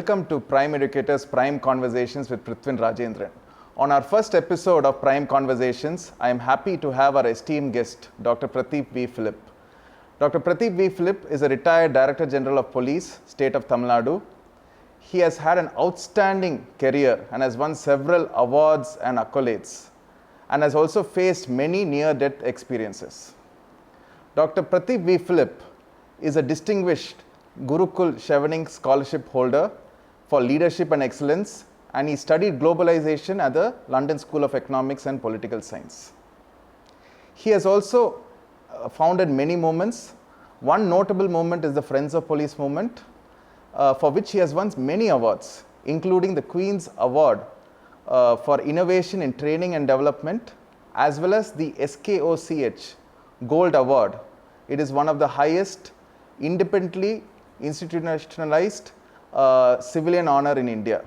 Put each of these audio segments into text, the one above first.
welcome to Prime Educator's Prime Conversations with Prithvin Rajendran. On our first episode of Prime Conversations, I am happy to have our esteemed guest, Dr. Prateep V Philip. Dr. Prateep V Philip is a retired Director General of Police, State of Tamil Nadu. He has had an outstanding career and has won several awards and accolades, and has also faced many near-death experiences. Dr. Prateep V Philip is a distinguished Gurukul Chevening Scholarship holder for leadership and excellence, and he studied globalisation at the London School of Economics and Political Science. He has also founded many movements. One notable movement is the Friends of Police movement, for which he has won many awards, including the Queen's Award for Innovation in Training and Development, as well as the SKOCH Gold Award. It is one of the highest independently institutionalized civilian honor in India.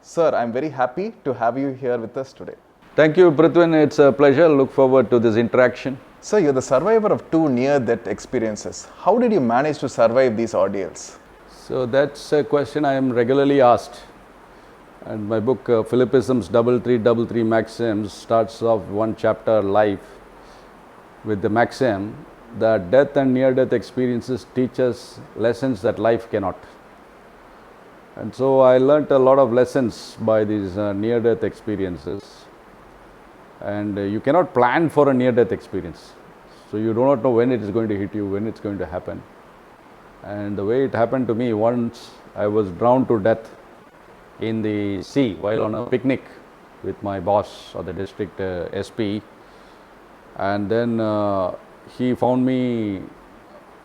Sir, I am very happy to have you here with us today. Thank you, Prithvin. It's a pleasure. Look forward to this interaction. Sir, you're the survivor of two near-death experiences. How did you manage to survive these ordeals? So that's a question I am regularly asked. And my book, Fillipisms 3333 Maxims, starts off one chapter, Life, with the maxim that death and near-death experiences teach us lessons that life cannot. And so I learnt a lot of lessons by these near-death experiences. And you cannot plan for a near-death experience. So you do not know when it is going to hit you, when it's going to happen. And the way it happened to me, once I was drowned to death in the sea while on a picnic with my boss or the district SP. And then he found me,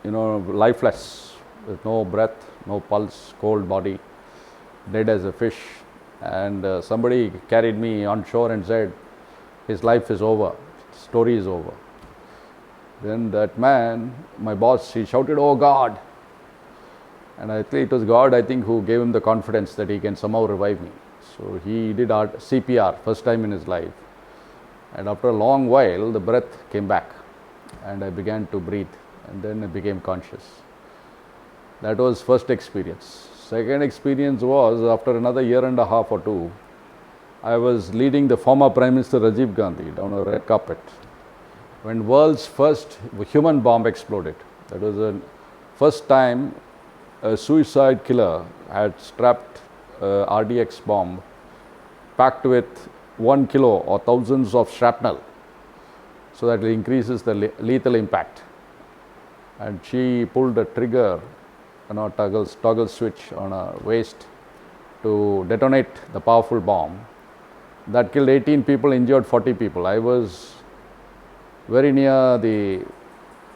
lifeless, with no breath, no pulse, cold body, dead as a fish. And somebody carried me on shore and said, his life is over, story is over. Then that man, my boss, he shouted, "Oh God!" And I think it was God, who gave him the confidence that he can somehow revive me. So he did CPR, first time in his life. And after a long while, the breath came back and I began to breathe, and then I became conscious. That was first experience. Second experience was after another year and a half or two, I was leading the former Prime Minister Rajiv Gandhi down a red carpet when world's first human bomb exploded. That was the first time a suicide killer had strapped a RDX bomb packed with 1 kilo or thousands of shrapnel, so that it increases the lethal impact. And she pulled a trigger, toggle switch on her waist to detonate the powerful bomb. That killed 18 people, injured 40 people. I was very near the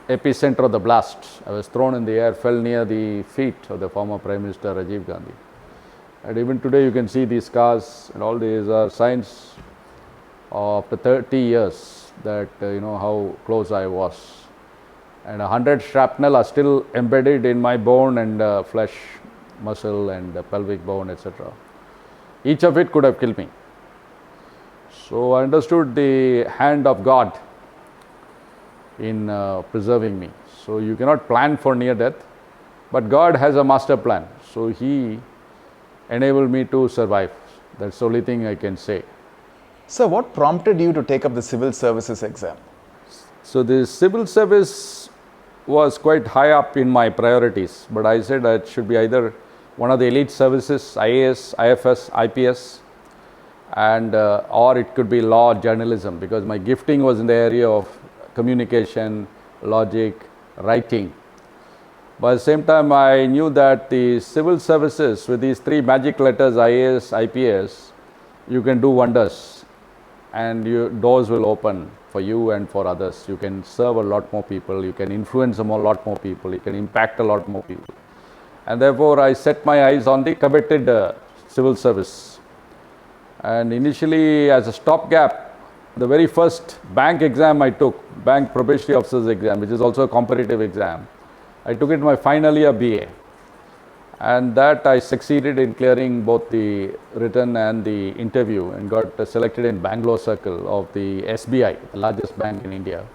epicenter of the blast. I was thrown in the air, fell near the feet of the former Prime Minister Rajiv Gandhi. And even today you can see these scars, and all these are signs after 30 years that how close I was. And 100 shrapnel are still embedded in my bone and flesh, muscle and pelvic bone, etc. Each of it could have killed me. So I understood the hand of God in preserving me. So you cannot plan for near death, but God has a master plan. So He enabled me to survive. That's the only thing I can say. Sir, what prompted you to take up the civil services exam? So the civil service was quite high up in my priorities, but I said it should be either one of the elite services, IAS, I.P.S, I.P.S, and or it could be law, journalism, because my gifting was in the area of communication, logic, writing. But at the same time, I knew that the civil services, with these three magic letters, IAS, I.P.S, you can do wonders, and doors will open for you and for others. You can serve a lot more people, you can influence a lot more people, you can impact a lot more people. And therefore, I set my eyes on the coveted civil service. And initially, as a stopgap, the very first bank exam I took, bank probationary officer's exam, which is also a competitive exam, I took it in my final year BA. And that I succeeded in clearing both the written and the interview, and got selected in Bangalore Circle of the SBI, the largest bank in India.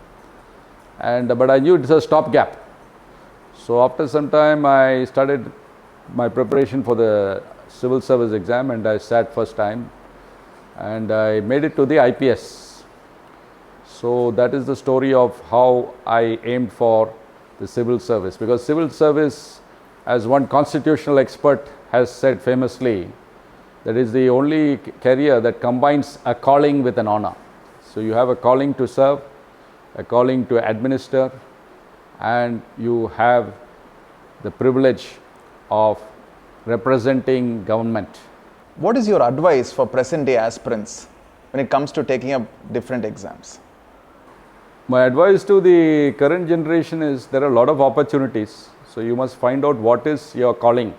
But I knew it's a stopgap. So after some time, I started my preparation for the civil service exam and I sat first time and I made it to the I.P.S. So that is the story of how I aimed for the civil service, because civil service, as one constitutional expert has said famously, that is the only career that combines a calling with an honor. So you have a calling to serve, a calling to administer, and you have the privilege of representing government. What is your advice for present day aspirants when it comes to taking up different exams? My advice to the current generation is there are a lot of opportunities. So you must find out what is your calling,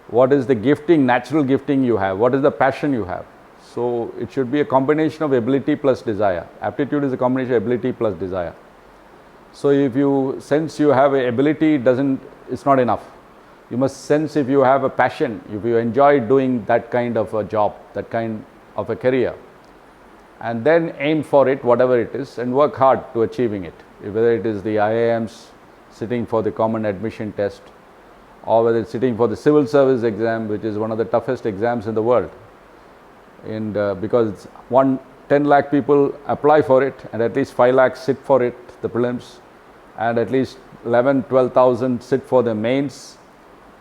what is the gifting, natural gifting you have, what is the passion you have. So it should be a combination of ability plus desire. Aptitude is a combination of ability plus desire. So if you sense you have an ability, it's not enough. You must sense if you have a passion, if you enjoy doing that kind of a job, that kind of a career, and then aim for it, whatever it is, and work hard to achieving it. Whether it is the IIMs, sitting for the common admission test, or whether it's sitting for the civil service exam, which is one of the toughest exams in the world. And because 10 lakh people apply for it, and at least 5 lakhs sit for it, the prelims, and at least 12,000 sit for the mains.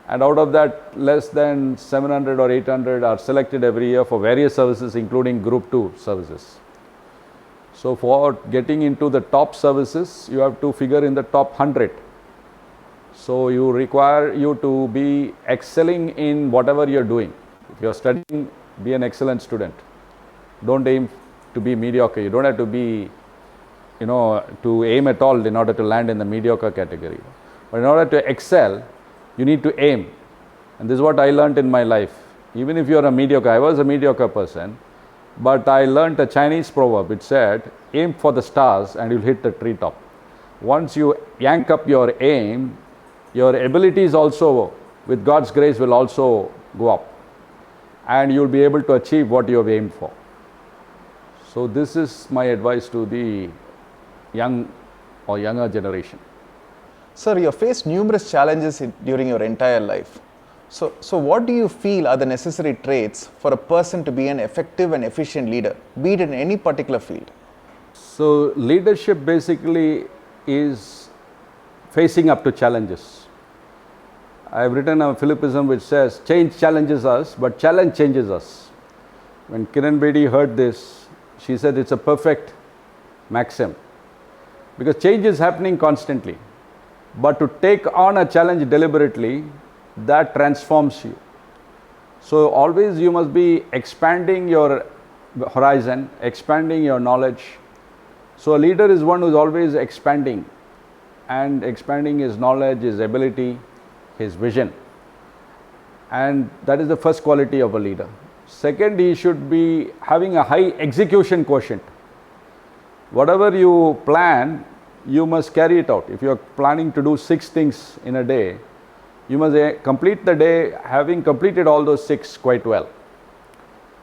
And out of that, less than 700 or 800 are selected every year for various services, including Group 2 services. So for getting into the top services, you have to figure in the top 100. So you require you to be excelling in whatever you're doing. If you're studying, be an excellent student. Don't aim to be mediocre. You don't have to be, to aim at all in order to land in the mediocre category. But in order to excel, you need to aim. And this is what I learned in my life. Even if you're a mediocre, I was a mediocre person, but I learned a Chinese proverb. It said, aim for the stars and you'll hit the treetop. Once you yank up your aim, your abilities also, with God's grace, will also go up. And you'll be able to achieve what you have aimed for. So this is my advice to the young or younger generation. Sir, you have faced numerous challenges during your entire life. So what do you feel are the necessary traits for a person to be an effective and efficient leader, be it in any particular field? So leadership basically is facing up to challenges. I have written a Fillipism which says, change challenges us, but challenge changes us. When Kiran Bedi heard this, she said it's a perfect maxim. Because change is happening constantly. But to take on a challenge deliberately, that transforms you. So always you must be expanding your horizon, expanding your knowledge. So a leader is one who is always expanding, and expanding his knowledge, his ability, his vision. And that is the first quality of a leader. Second, he should be having a high execution quotient. Whatever you plan, you must carry it out. If you are planning to do 6 things in a day, you must complete the day having completed all those 6 quite well.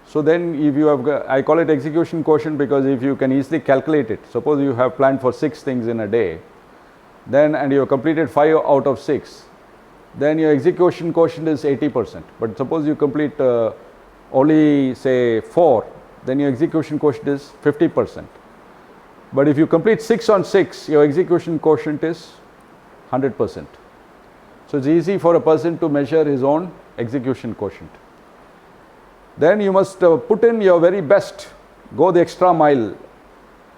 So then if you have, I call it execution quotient because if you can easily calculate it, suppose you have planned for 6 things in a day, then and you have completed 5 out of 6, then your execution quotient is 80%. But suppose you complete only say 4, then your execution quotient is 50%. But if you complete 6 on 6, your execution quotient is 100%. So it's easy for a person to measure his own execution quotient. Then you must put in your very best, go the extra mile,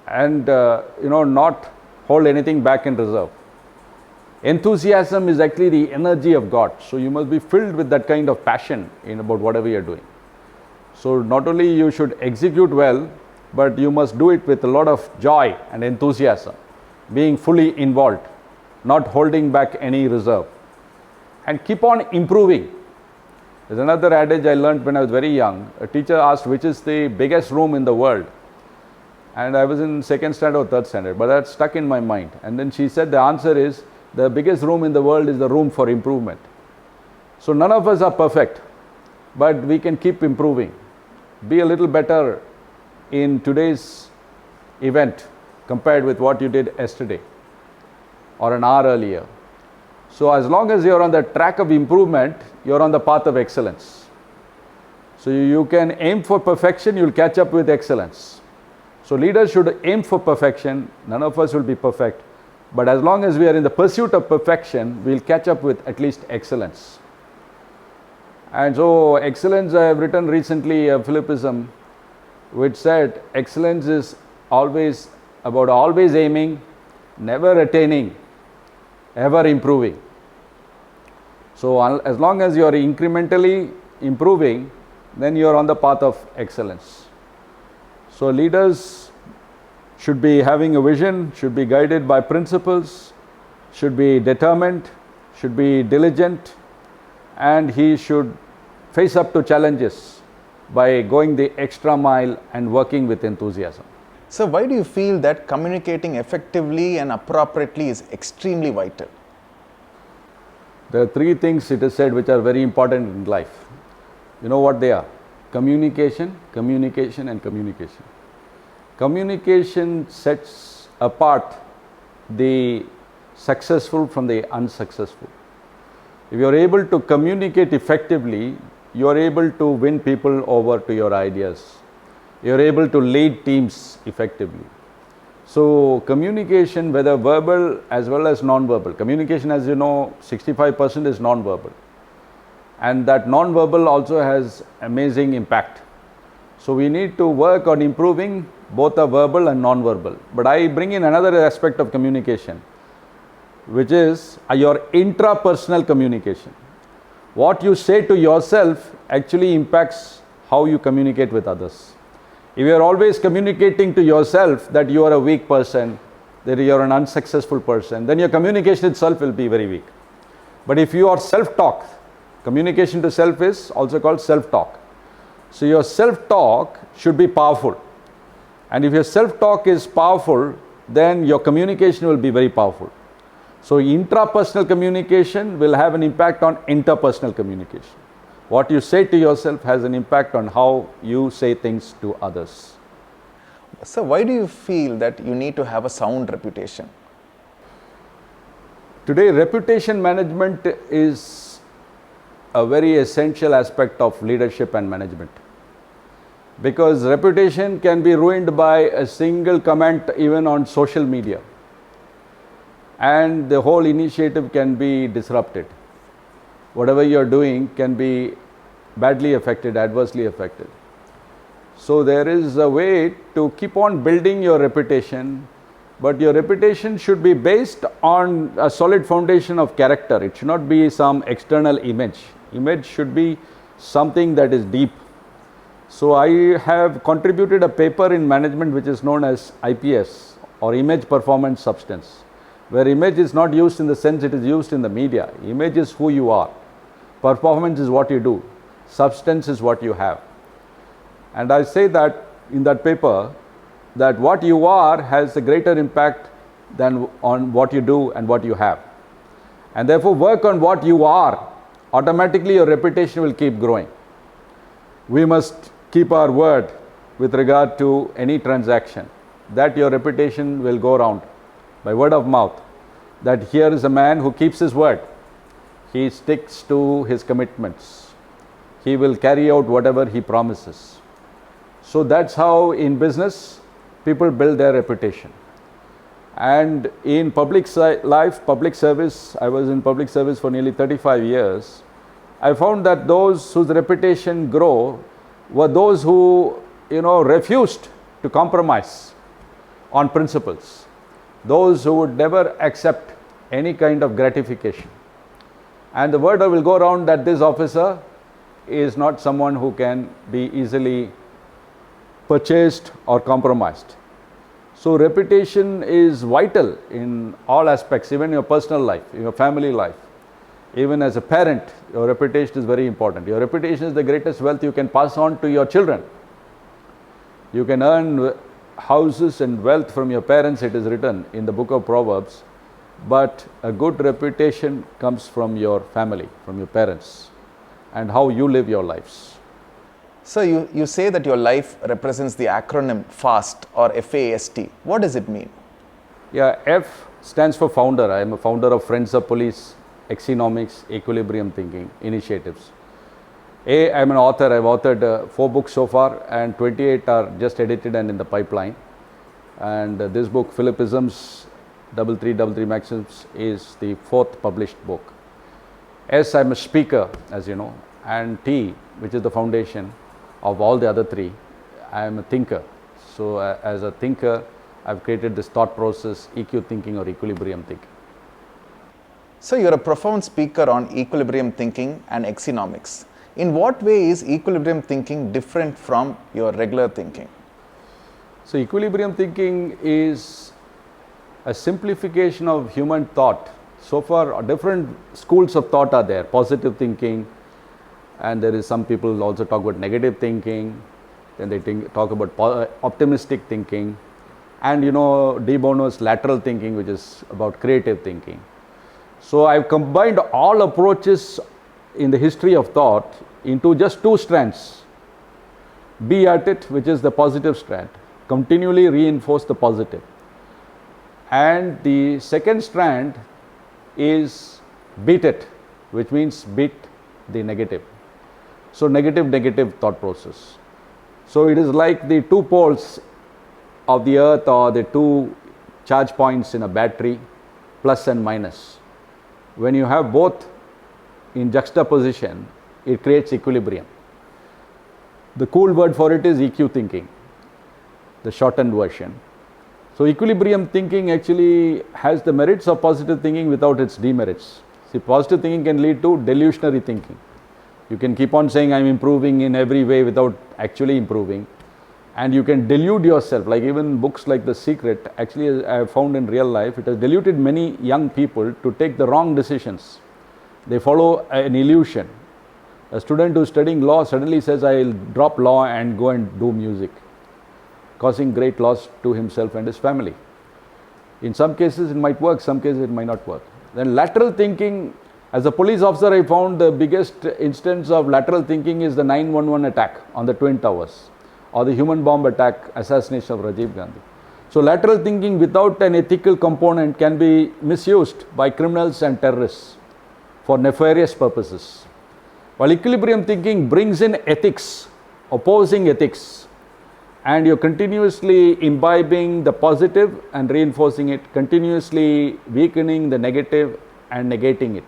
and not hold anything back in reserve. Enthusiasm is actually the energy of God. So you must be filled with that kind of passion in about whatever you are doing. So not only you should execute well, but you must do it with a lot of joy and enthusiasm, being fully involved, not holding back any reserve, and keep on improving. There's another adage I learned when I was very young. A teacher asked which is the biggest room in the world, and I was in 2nd standard or 3rd standard, but that stuck in my mind. And then she said the answer is the biggest room in the world is the room for improvement. So none of us are perfect, but we can keep improving. Be a little better in today's event compared with what you did yesterday or an hour earlier. So as long as you're on the track of improvement, you're on the path of excellence. So you can aim for perfection, you'll catch up with excellence. So leaders should aim for perfection. None of us will be perfect. But as long as we are in the pursuit of perfection, we'll catch up with at least excellence. And so excellence, I have written recently a Philippism which said excellence is always about always aiming, never attaining, ever improving. So as long as you are incrementally improving, then you are on the path of excellence. So leaders should be having a vision, should be guided by principles, should be determined, should be diligent, and he should face up to challenges by going the extra mile and working with enthusiasm. So why do you feel that communicating effectively and appropriately is extremely vital? There are three things, it is said, which are very important in life. You know what they are? Communication, communication, and communication. Communication sets apart the successful from the unsuccessful. If you are able to communicate effectively, you are able to win people over to your ideas. You are able to lead teams effectively. So communication, whether verbal as well as non-verbal, communication, as you know, 65% is non-verbal, and that non-verbal also has amazing impact. So we need to work on improving both the verbal and non-verbal. But I bring in another aspect of communication, which is your intrapersonal communication. What you say to yourself actually impacts how you communicate with others. If you are always communicating to yourself that you are a weak person, that you are an unsuccessful person, then your communication itself will be very weak. But if you are self-talk, communication to self is also called self-talk. So your self-talk should be powerful. And if your self-talk is powerful, then your communication will be very powerful. So intrapersonal communication will have an impact on interpersonal communication. What you say to yourself has an impact on how you say things to others. So why do you feel that you need to have a sound reputation? Today, reputation management is a very essential aspect of leadership and management, because reputation can be ruined by a single comment even on social media, and the whole initiative can be disrupted. Whatever you are doing can be badly affected, adversely affected. So there is a way to keep on building your reputation, but your reputation should be based on a solid foundation of character. It should not be some external image. Image should be something that is deep. So I have contributed a paper in management which is known as I.P.S, or Image Performance Substance, where image is not used in the sense it is used in the media. Image is who you are. Performance is what you do. Substance is what you have. And I say that in that paper, that what you are has a greater impact than on what you do and what you have. And therefore work on what you are. Automatically your reputation will keep growing. We must keep our word with regard to any transaction, that your reputation will go around by word of mouth, that here is a man who keeps his word. He sticks to his commitments. He will carry out whatever he promises. So that's how in business people build their reputation. And in public life, public service, I was in public service for nearly 35 years. I found that those whose reputation grew were those who, refused to compromise on principles. Those who would never accept any kind of gratification. And the word will go around that this officer is not someone who can be easily purchased or compromised. So reputation is vital in all aspects, even your personal life, your family life. Even as a parent, your reputation is very important. Your reputation is the greatest wealth you can pass on to your children. You can earn houses and wealth from your parents, it is written in the book of Proverbs. But a good reputation comes from your family, from your parents, and how you live your lives. So you say that your life represents the acronym FAST or FAST. What does it mean? Yeah, F stands for founder. I am a founder of Friends of Police. Excitomics, equilibrium thinking initiatives. I am an author. I have authored 4 books so far, and 28 are just edited and in the pipeline. And this book, Fillipisms, 3333 Maxims, is the 4th published book. S, I am a speaker, as you know, and T, which is the foundation of all the other 3, I am a thinker. So as a thinker, I have created this thought process, EQ thinking or equilibrium thinking. So you're a profound speaker on equilibrium thinking and Excitomics. In what way is equilibrium thinking different from your regular thinking? So equilibrium thinking is a simplification of human thought. So far, different schools of thought are there. Positive thinking, and there is some people also talk about negative thinking. Then they talk about optimistic thinking, and De Bono's lateral thinking, which is about creative thinking. So I've combined all approaches in the history of thought into just 2 strands. Be at it, which is the positive strand, continually reinforce the positive. And the second strand is beat it, which means beat the negative. So negative thought process. So it is like the 2 poles of the earth, or the 2 charge points in a battery, plus and minus. When you have both in juxtaposition, it creates equilibrium. The cool word for it is EQ thinking, the shortened version. So equilibrium thinking actually has the merits of positive thinking without its demerits. See, positive thinking can lead to delusionary thinking. You can keep on saying I'm improving in every way without actually improving, and you can delude yourself. Like even books like The Secret, actually I have found in real life, it has deluded many young people to take the wrong decisions. They follow an illusion. A student who is studying law suddenly says, I'll drop law and go and do music, causing great loss to himself and his family. In some cases it might work, some cases it might not work. Then lateral thinking, as a police officer, I found the biggest instance of lateral thinking is the 9/11 attack on the Twin Towers, or the human bomb attack, assassination of Rajiv Gandhi. So lateral thinking without an ethical component can be misused by criminals and terrorists for nefarious purposes. While equilibrium thinking brings in ethics, opposing ethics, and you're continuously imbibing the positive and reinforcing it, continuously weakening the negative and negating it.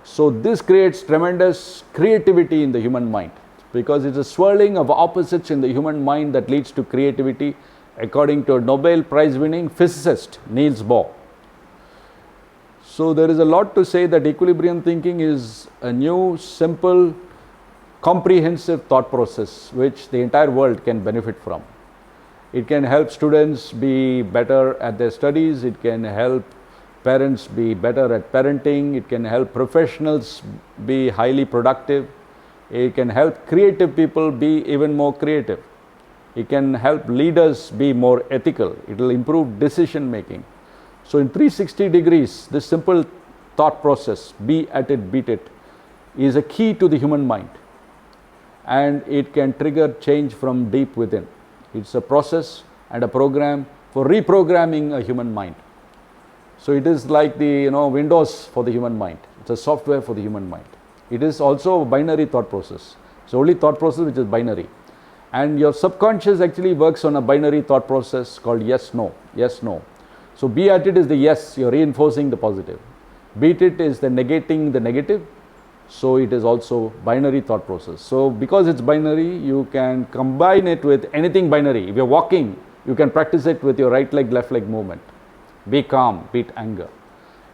So this creates tremendous creativity in the human mind, because it's a swirling of opposites in the human mind that leads to creativity, according to a Nobel Prize winning physicist, Niels Bohr. So there is a lot to say that equilibrium thinking is a new, simple, comprehensive thought process which the entire world can benefit from. It can help students be better at their studies, it can help parents be better at parenting, it can help professionals be highly productive, it can help creative people be even more creative, it can help leaders be more ethical, it will improve decision making. So in 360 degrees, this simple thought process, be at it, beat it, is a key to the human mind, and it can trigger change from deep within. It's a process and a program for reprogramming a human mind. So it is like the Windows for the human mind. It's a software for the human mind. It is also a binary thought process. It's the only thought process which is binary. And your subconscious actually works on a binary thought process called yes, no, yes, no. So be at it is the yes, you're reinforcing the positive. Beat it is the negating the negative. So it is also binary thought process. So because it's binary, you can combine it with anything binary. If you're walking, you can practice it with your right leg, left leg movement. Be calm, beat anger.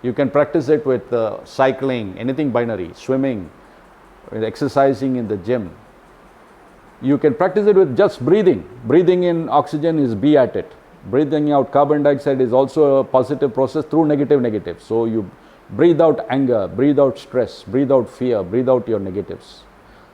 You can practice it with cycling, anything binary, swimming, exercising in the gym. You can practice it with just breathing. Breathing in oxygen is be at it. Breathing out carbon dioxide is also a positive process through negative. So you breathe out anger, breathe out stress, breathe out fear, breathe out your negatives.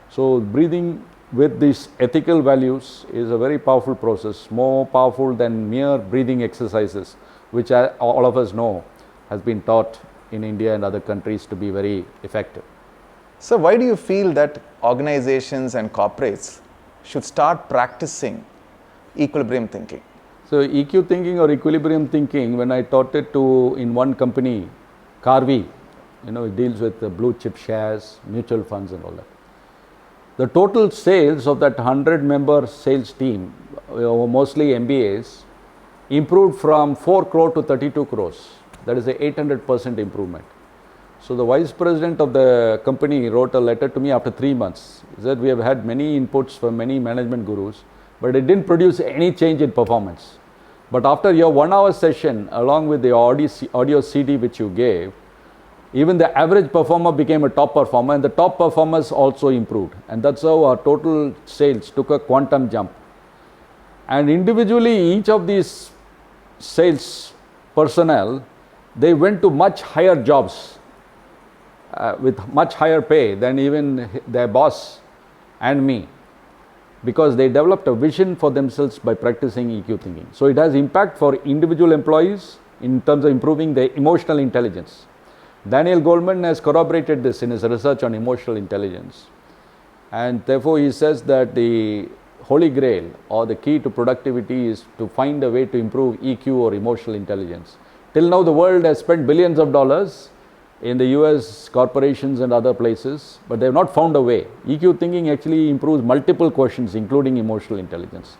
So breathing with these ethical values is a very powerful process, more powerful than mere breathing exercises, which all of us know has been taught in India and other countries to be very effective. So why do you feel that organizations and corporates should start practicing equilibrium thinking? So EQ thinking or equilibrium thinking, when I taught it in one company, Carvi, it deals with the blue chip shares, mutual funds and all that. The total sales of that 100-member sales team, mostly MBAs, improved from 4 crore to 32 crores. That is a 800% improvement. So the vice president of the company wrote a letter to me after 3 months. He said, we have had many inputs from many management gurus, but it didn't produce any change in performance. But after your 1 hour session, along with the audio CD which you gave, even the average performer became a top performer, and the top performers also improved. And that's how our total sales took a quantum jump. And individually, each of these sales personnel, they went to much higher jobs with much higher pay than even their boss and me, because they developed a vision for themselves by practicing EQ thinking. So it has impact for individual employees in terms of improving their emotional intelligence. Daniel Goleman has corroborated this in his research on emotional intelligence, and therefore he says that the holy grail or the key to productivity is to find a way to improve EQ or emotional intelligence. Till now the world has spent billions of dollars in the US corporations and other places, but they have not found a way. EQ thinking actually improves multiple quotients, including emotional intelligence,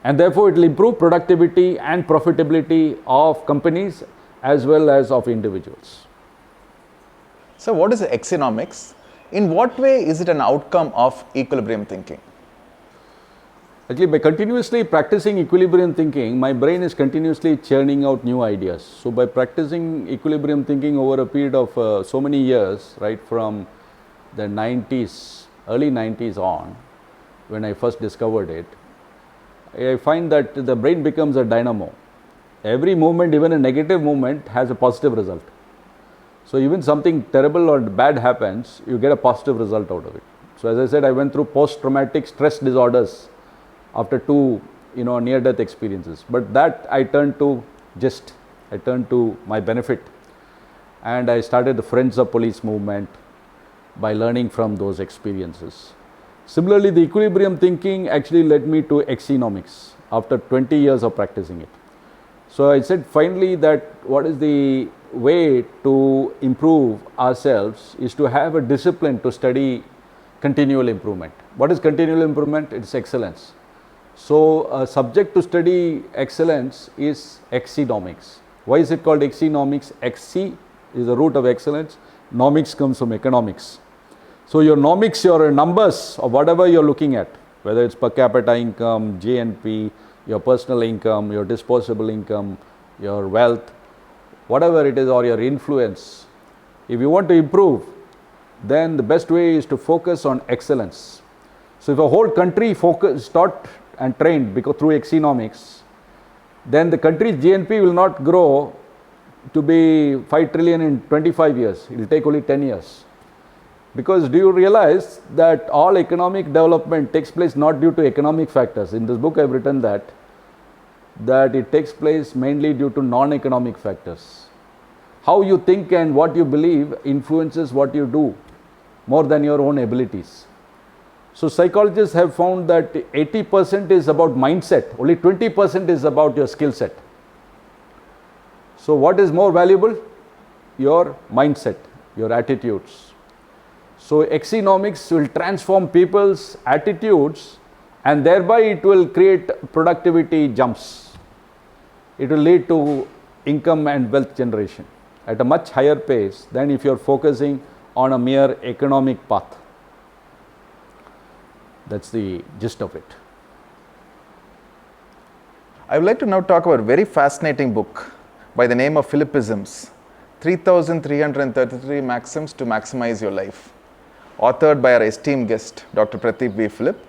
and therefore it will improve productivity and profitability of companies as well as of individuals. So what is Excitomics? In what way is it an outcome of equilibrium thinking? Actually, by continuously practicing equilibrium thinking, my brain is continuously churning out new ideas. So by practicing equilibrium thinking over a period of so many years, right from the 90s, early 90s on, when I first discovered it, I find that the brain becomes a dynamo. Every movement, even a negative movement, has a positive result. So even something terrible or bad happens, you get a positive result out of it. So as I said, I went through post-traumatic stress disorders after 2 near-death experiences. But that I turned to my benefit. And I started the Friends of Police movement by learning from those experiences. Similarly, the equilibrium thinking actually led me to Excitomics after 20 years of practicing it. So I said finally that what is the way to improve ourselves is to have a discipline to study continual improvement. What is continual improvement? It's excellence. So a subject to study excellence is Excitomics. Why is it called Excitomics? Exi is the root of excellence. Nomics comes from economics. So your nomics, your numbers of whatever you're looking at, whether it's per capita income, GNP, your personal income, your disposable income, your wealth, whatever it is, or your influence, if you want to improve, then the best way is to focus on excellence. So if a whole country taught and trained through Excitomics, then the country's GNP will not grow to be 5 trillion in 25 years. It will take only 10 years. Because do you realize that all economic development takes place not due to economic factors? In this book I have written that it takes place mainly due to non-economic factors. How you think and what you believe influences what you do more than your own abilities. So psychologists have found that 80% is about mindset, only 20% is about your skill set. So what is more valuable? Your mindset, your attitudes. So Excitomics will transform people's attitudes, and thereby it will create productivity jumps. It will lead to income and wealth generation at a much higher pace than if you are focusing on a mere economic path. That's the gist of it. I would like to now talk about a very fascinating book by the name of Fillipisms, 3,333 Maxims to Maximize Your Life, authored by our esteemed guest, Dr. Prateep V Philip.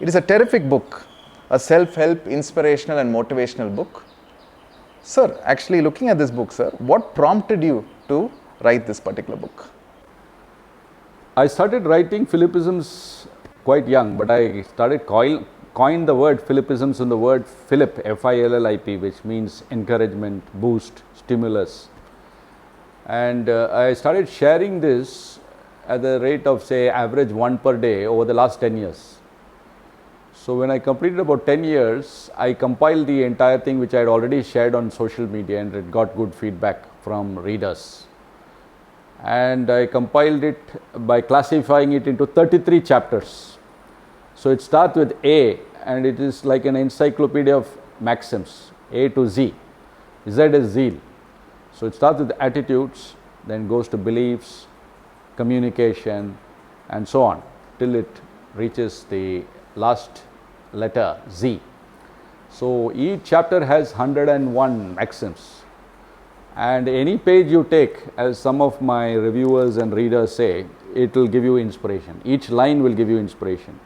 It is a terrific book, a self-help, inspirational and motivational book. Sir, actually looking at this book, sir, what prompted you to write this particular book? I started writing Fillipisms quite young, but I started coined the word Fillipisms in the word Philip, F-I-L-L-I-P, which means encouragement, boost, stimulus. And I started sharing this at the rate of say average 1 per day over the last 10 years. So when I completed about 10 years, I compiled the entire thing which I had already shared on social media, and it got good feedback from readers. and I compiled it by classifying it into 33 chapters. So it starts with A, and it is like an encyclopedia of maxims, A to Z. Z is zeal. So it starts with attitudes, then goes to beliefs, communication, and so on, till it reaches the last letter, Z. So each chapter has 101 maxims. And any page you take, as some of my reviewers and readers say, it will give you inspiration. Each line will give you inspiration.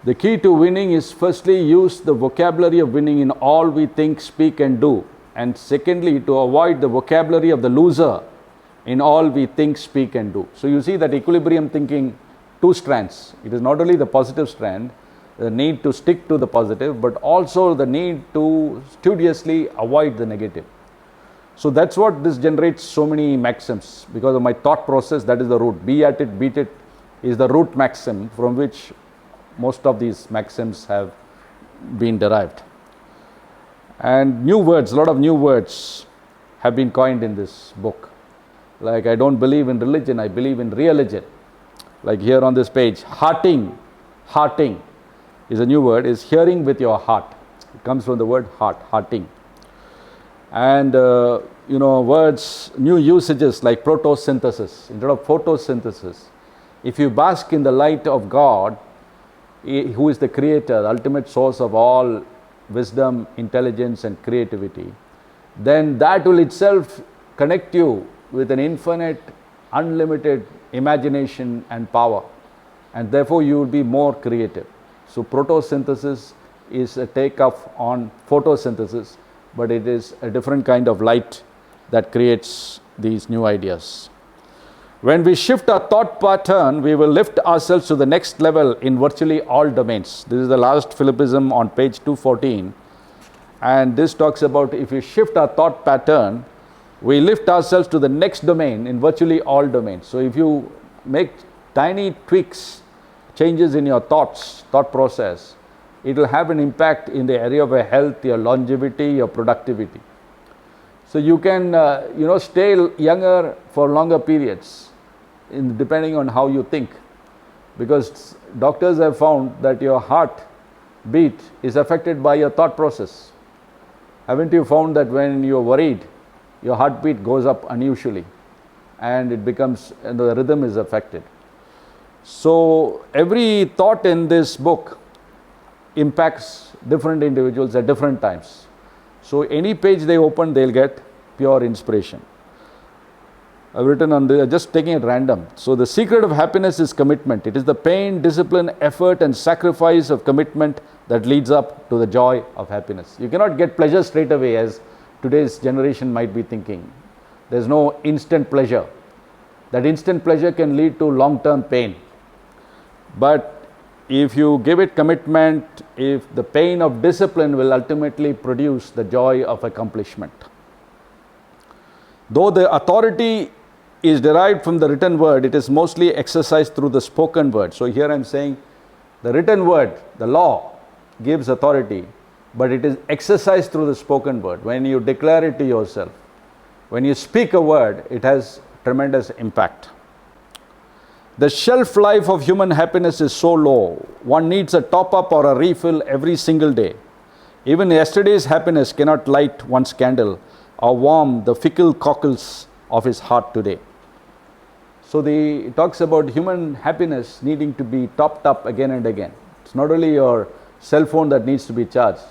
The key to winning is firstly use the vocabulary of winning in all we think, speak and do. And secondly, to avoid the vocabulary of the loser in all we think, speak and do. So you see that equilibrium thinking, two strands. It is not only the positive strand, the need to stick to the positive, but also the need to studiously avoid the negative. So that's what this generates so many maxims. Because of my thought process, that is the root. Be at it, beat it is the root maxim from which most of these maxims have been derived. And new words, a lot of new words have been coined in this book. Like, I don't believe in religion, I believe in religion. Like here on this page, hearting is a new word, is hearing with your heart. It comes from the word heart, hearting. And words, new usages like protosynthesis instead of photosynthesis. If you bask in the light of God, who is the creator, the ultimate source of all wisdom, intelligence and creativity, then that will itself connect you with an infinite, unlimited imagination and power, and therefore you will be more creative. So protosynthesis is a takeoff on photosynthesis, but it is a different kind of light that creates these new ideas. When we shift our thought pattern, we will lift ourselves to the next level in virtually all domains. This is the last Philippism on page 214, and this talks about if we shift our thought pattern, we lift ourselves to the next domain in virtually all domains. So if you make tiny tweaks, changes in your thought process, it will have an impact in the area of your health, your longevity, your productivity. So you can stay younger for longer periods depending on how you think, because doctors have found that your heart beat is affected by your thought process. Haven't you found that when you're worried, your heartbeat goes up unusually and it becomes, and the rhythm is affected. So every thought in this book impacts different individuals at different times. So any page they open, they'll get pure inspiration. I've written on this, just taking it random. So the secret of happiness is commitment. It is the pain, discipline, effort and sacrifice of commitment that leads up to the joy of happiness. You cannot get pleasure straight away, as today's generation might be thinking. There's no instant pleasure. That instant pleasure can lead to long-term pain. But if you give it commitment, if the pain of discipline will ultimately produce the joy of accomplishment. Though the authority is derived from the written word, it is mostly exercised through the spoken word. So here I'm saying the written word, the law, gives authority, but it is exercised through the spoken word. When you declare it to yourself, when you speak a word, it has tremendous impact. The shelf life of human happiness is so low, one needs a top-up or a refill every single day. Even yesterday's happiness cannot light one's candle or warm the fickle cockles of his heart today. So it talks about human happiness needing to be topped up again and again. It's not only your cell phone that needs to be charged,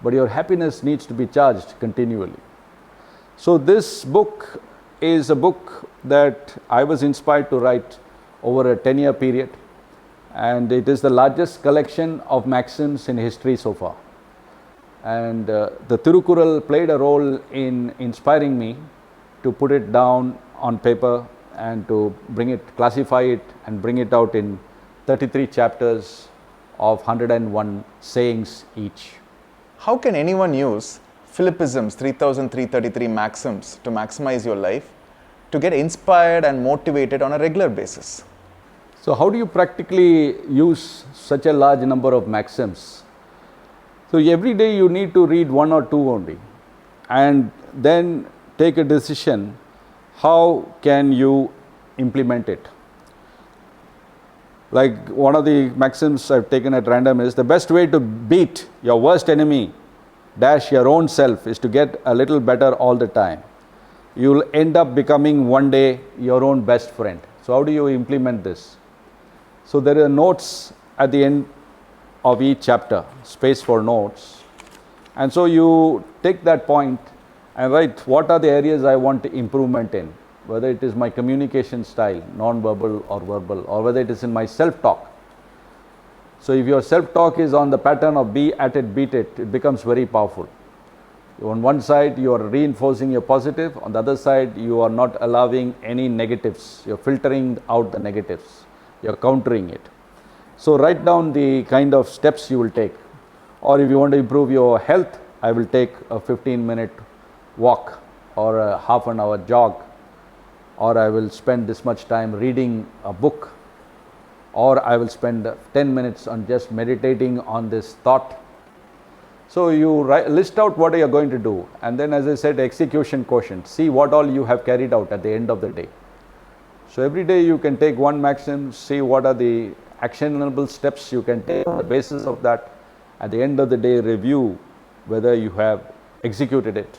but your happiness needs to be charged continually. So this book is a book that I was inspired to write over a 10-year period, and it is the largest collection of maxims in history so far. And the Tirukural played a role in inspiring me to put it down on paper and to bring it, classify it and bring it out in 33 chapters of 101 sayings each. How can anyone use Fillipisms 3333 maxims to maximize your life, to get inspired and motivated on a regular basis? So how do you practically use such a large number of maxims? So every day you need to read one or two only, and then take a decision how can you implement it? Like one of the maxims I've taken at random is the best way to beat your worst enemy dash your own self is to get a little better all the time. You'll end up becoming one day your own best friend. So how do you implement this? So there are notes at the end of each chapter, space for notes. And so you take that point and write what are the areas I want improvement in, whether it is my communication style, non-verbal or verbal, or whether it is in my self-talk. So if your self-talk is on the pattern of be at it, beat it, it becomes very powerful. On one side, you are reinforcing your positive. On the other side, you are not allowing any negatives. You're filtering out the negatives. You're countering it. So write down the kind of steps you will take. Or if you want to improve your health, I will take a 15-minute walk or a half an hour jog, or I will spend this much time reading a book, or I will spend 10 minutes on just meditating on this thought. So you list out what you are going to do, and then, as I said, execution quotient. See what all you have carried out at the end of the day. So every day you can take one maxim, see what are the actionable steps you can take on the basis of that. At the end of the day, review whether you have executed it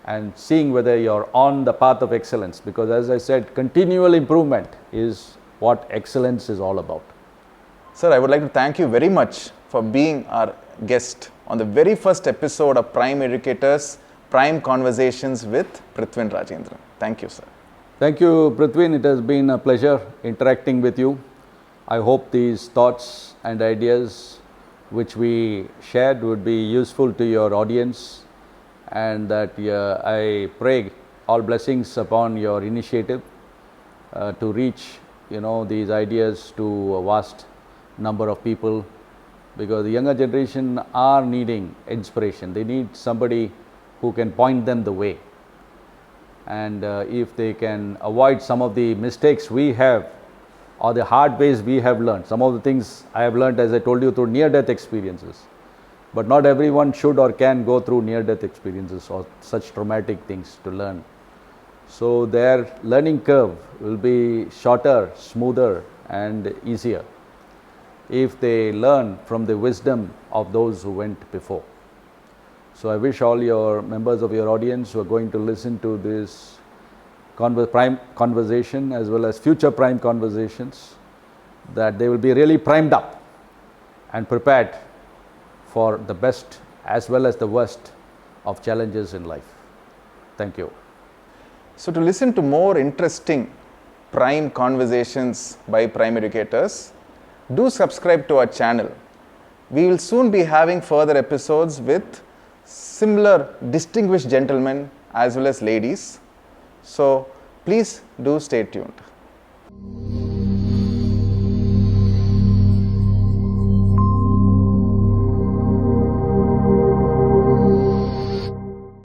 and seeing whether you are on the path of excellence, because as I said, continual improvement is what excellence is all about. Sir, I would like to thank you very much for being our guest on the very first episode of Prime Educators, Prime Conversations with Prithvin Rajendran. Thank you, sir. Thank you, Prithvin. It has been a pleasure interacting with you. I hope these thoughts and ideas which we shared would be useful to your audience, and that I pray all blessings upon your initiative to reach these ideas to a vast number of people, because the younger generation are needing inspiration. They need somebody who can point them the way, and if they can avoid some of the mistakes we have or the hard ways we have learned. Some of the things I have learned, as I told you, through near-death experiences. But not everyone should or can go through near-death experiences or such traumatic things to learn. So their learning curve will be shorter, smoother and easier if they learn from the wisdom of those who went before. So I wish all your members of your audience who are going to listen to this Prime conversation as well as future Prime conversations, that they will be really primed up and prepared for the best as well as the worst of challenges in life. Thank you. So to listen to more interesting Prime conversations by Prime Educators, do subscribe to our channel. We will soon be having further episodes with similar distinguished gentlemen as well as ladies. So please do stay tuned.